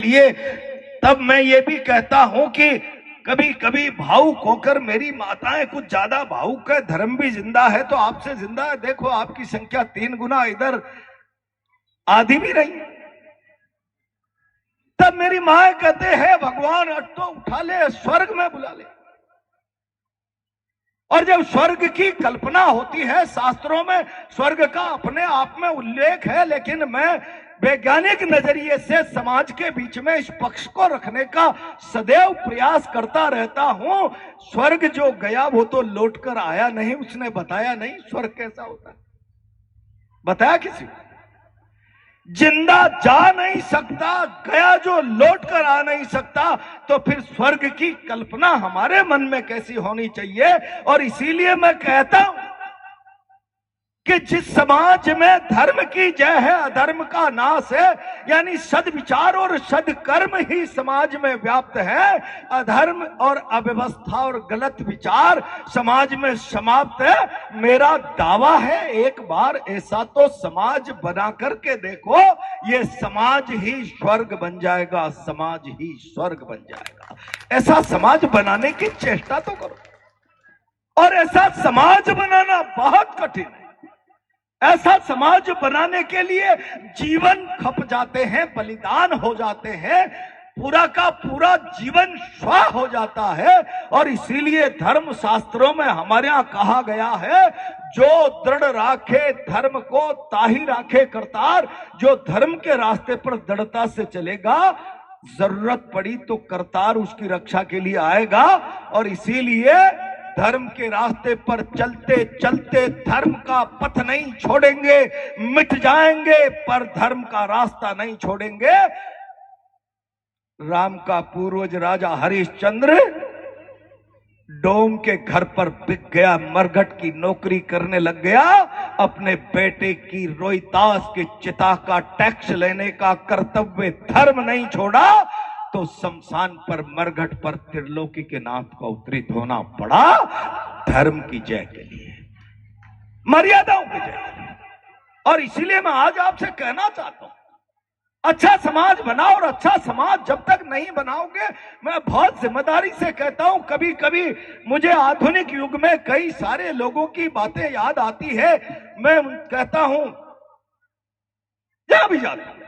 लिए तब मैं ये भी कहता हूं कि कभी कभी भावुक होकर मेरी माताएं कुछ ज्यादा भावुक है, धर्म भी जिंदा है तो आपसे जिंदा है। देखो आपकी संख्या 3 गुना इधर आधी भी नहीं। तब मेरी माँ कहते हैं भगवान तो उठा ले, स्वर्ग में बुला ले। और जब स्वर्ग की कल्पना होती है, शास्त्रों में स्वर्ग का अपने आप में उल्लेख है, लेकिन मैं वैज्ञानिक नजरिए से समाज के बीच में इस पक्ष को रखने का सदैव प्रयास करता रहता हूं। स्वर्ग जो गया वो तो लौट कर आया नहीं, उसने बताया नहीं स्वर्ग कैसा होता है, बताया किसी को? जिंदा जा नहीं सकता, गया जो लौट कर आ नहीं सकता, तो फिर स्वर्ग की कल्पना हमारे मन में कैसी होनी चाहिए। और इसीलिए मैं कहता हूं कि जिस समाज में धर्म की जय है अधर्म का नाश है, यानी सद्विचार और सद्कर्म ही समाज में व्याप्त है, अधर्म और अव्यवस्था और गलत विचार समाज में समाप्त है। मेरा दावा है एक बार ऐसा तो समाज बना करके देखो, ये समाज ही स्वर्ग बन जाएगा, समाज ही स्वर्ग बन जाएगा। ऐसा समाज बनाने की चेष्टा तो करो। और ऐसा समाज बनाना बहुत कठिन है। ऐसा समाज बनाने के लिए जीवन खप जाते हैं, बलिदान हो जाते हैं, पूरा का पूरा जीवन स्वाह हो जाता है। और इसीलिए धर्म शास्त्रों में हमारे यहाँ कहा गया है, जो दृढ़ राखे धर्म को ताही राखे करतार। जो धर्म के रास्ते पर दृढ़ता से चलेगा, जरूरत पड़ी तो करतार उसकी रक्षा के लिए आएगा। और इसीलिए धर्म के रास्ते पर चलते चलते धर्म का पथ नहीं छोड़ेंगे, मिट जाएंगे पर धर्म का रास्ता नहीं छोड़ेंगे। राम का पूर्वज राजा हरिश्चंद्र डोम के घर पर बिक गया, मरघट की नौकरी करने लग गया, अपने बेटे की रोहितास की चिता का टैक्स लेने का कर्तव्य धर्म नहीं छोड़ा, तो शमशान पर मरघट पर त्रिलोकी के नाथ को अवतरित होना पड़ा धर्म की जय के लिए, मर्यादाओं की जय के लिए। और इसीलिए मैं आज आपसे कहना चाहता हूं, अच्छा समाज बनाओ। और अच्छा समाज जब तक नहीं बनाओगे, मैं बहुत जिम्मेदारी से कहता हूं, कभी कभी मुझे आधुनिक युग में कई सारे लोगों की बातें याद आती है। मैं कहता हूं, जहां भी जाता हूं,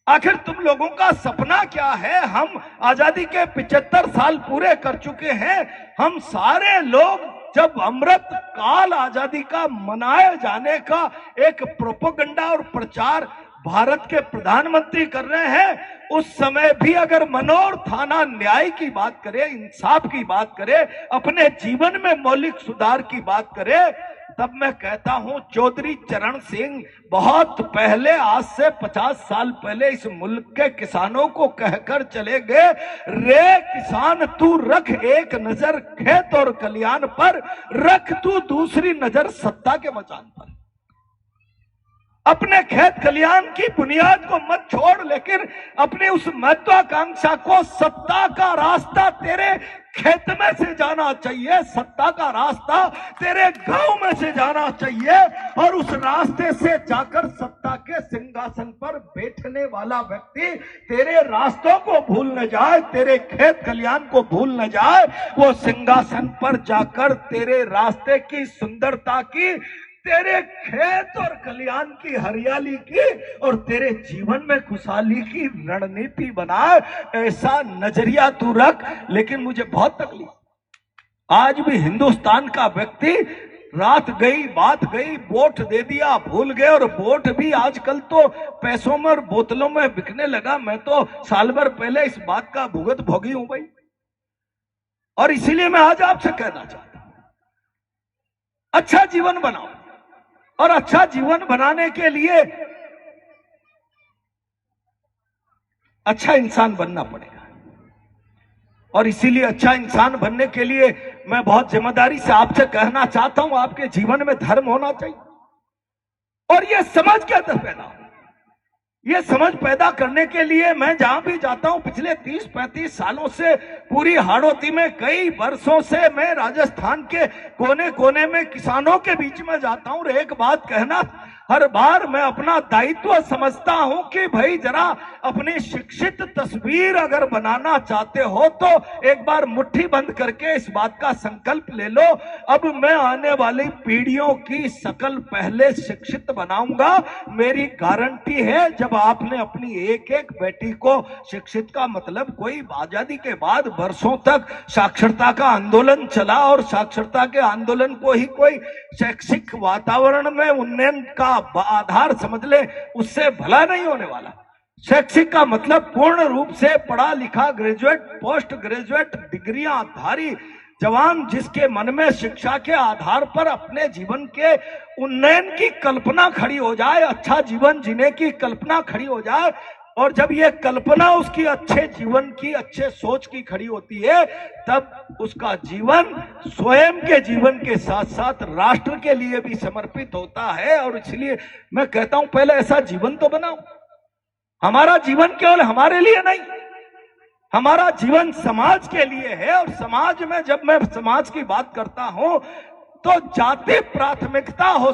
आखिर तुम लोगों का सपना क्या है? हम आजादी के 75 साल पूरे कर चुके हैं। हम सारे लोग जब अमृत काल आजादी का मनाए जाने का एक प्रोपेगेंडा और प्रचार भारत के प्रधानमंत्री कर रहे हैं, उस समय भी अगर मनोर थाना न्याय की बात करे, इंसाफ की बात करे, अपने जीवन में मौलिक सुधार की बात करे, तब मैं कहता हूं चौधरी चरण सिंह बहुत पहले, आज से 50 साल पहले इस मुल्क के किसानों को कहकर चले गए, रे किसान तू रख एक नजर खेत और कल्याण पर, रख तू दूसरी नजर सत्ता के मचान पर। अपने खेत कल्याण की बुनियाद को मत छोड़, लेकिन अपनी उस महत्वाकांक्षा को, सत्ता का रास्ता तेरे खेत में से जाना चाहिए, सत्ता का रास्ता तेरे गांव में से जाना चाहिए। और उस रास्ते से जाकर सत्ता के सिंहासन पर बैठने वाला व्यक्ति तेरे रास्तों को भूल न जाए, तेरे खेत कल्याण को भूल न जाए। वो सिंहासन पर जाकर तेरे रास्ते की सुंदरता की, तेरे खेत और कल्याण की हरियाली की और तेरे जीवन में खुशहाली की रणनीति बनाए, ऐसा नजरिया तू रख। लेकिन मुझे बहुत तकलीफ, आज भी हिंदुस्तान का व्यक्ति, रात गई बात गई, वोट दे दिया भूल गए, और वोट भी आजकल तो पैसों में और बोतलों में बिकने लगा। मैं तो साल भर पहले इस बात का भुगत भोगी हूं भाई। और इसीलिए मैं आज आपसे कहना चाहता हूं, अच्छा जीवन बनाओ। और अच्छा जीवन बनाने के लिए अच्छा इंसान बनना पड़ेगा। और इसीलिए अच्छा इंसान बनने के लिए मैं बहुत जिम्मेदारी से आपसे कहना चाहता हूं, आपके जीवन में धर्म होना चाहिए। और यह समझ के अंदर पैदा हो, ये समझ पैदा करने के लिए मैं जहां भी जाता हूं, पिछले 30-35 सालों से पूरी हाड़ौती में, कई वर्षों से मैं राजस्थान के कोने कोने में किसानों के बीच में जाता हूं। और एक बात कहना, हर बार मैं अपना दायित्व समझता हूं कि भाई जरा अपनी शिक्षित तस्वीर अगर बनाना चाहते हो तो एक बार मुट्ठी बंद करके इस बात का संकल्प ले लो, अब मैं आने वाली पीढ़ियों की शकल पहले शिक्षित बनाऊंगा। मेरी गारंटी है जब आपने अपनी एक एक बेटी को शिक्षित का मतलब कोई आजादी के बाद वर्षों तक साक्षरता का आंदोलन चला और साक्षरता के आंदोलन को ही कोई शैक्षिक वातावरण में उन्नयन का आधार समझ ले, उससे भला नहीं होने वाला। शैक्षिक का मतलब पूर्ण रूप से पढ़ा लिखा ग्रेजुएट पोस्ट ग्रेजुएट डिग्रियां धारी जवान जिसके मन में शिक्षा के आधार पर अपने जीवन के उन्नयन की कल्पना खड़ी हो जाए, अच्छा जीवन जीने की कल्पना खड़ी हो जाए। और जब ये कल्पना उसकी अच्छे जीवन की अच्छे सोच की खड़ी होती है तब उसका जीवन स्वयं के जीवन के साथ साथ राष्ट्र के लिए भी समर्पित होता है। और इसलिए मैं कहता हूं पहले ऐसा जीवन तो बनाओ। हमारा जीवन केवल हमारे लिए नहीं, हमारा जीवन समाज के लिए है। और समाज में जब मैं समाज की बात करता हूं तो जाति प्राथमिकता हो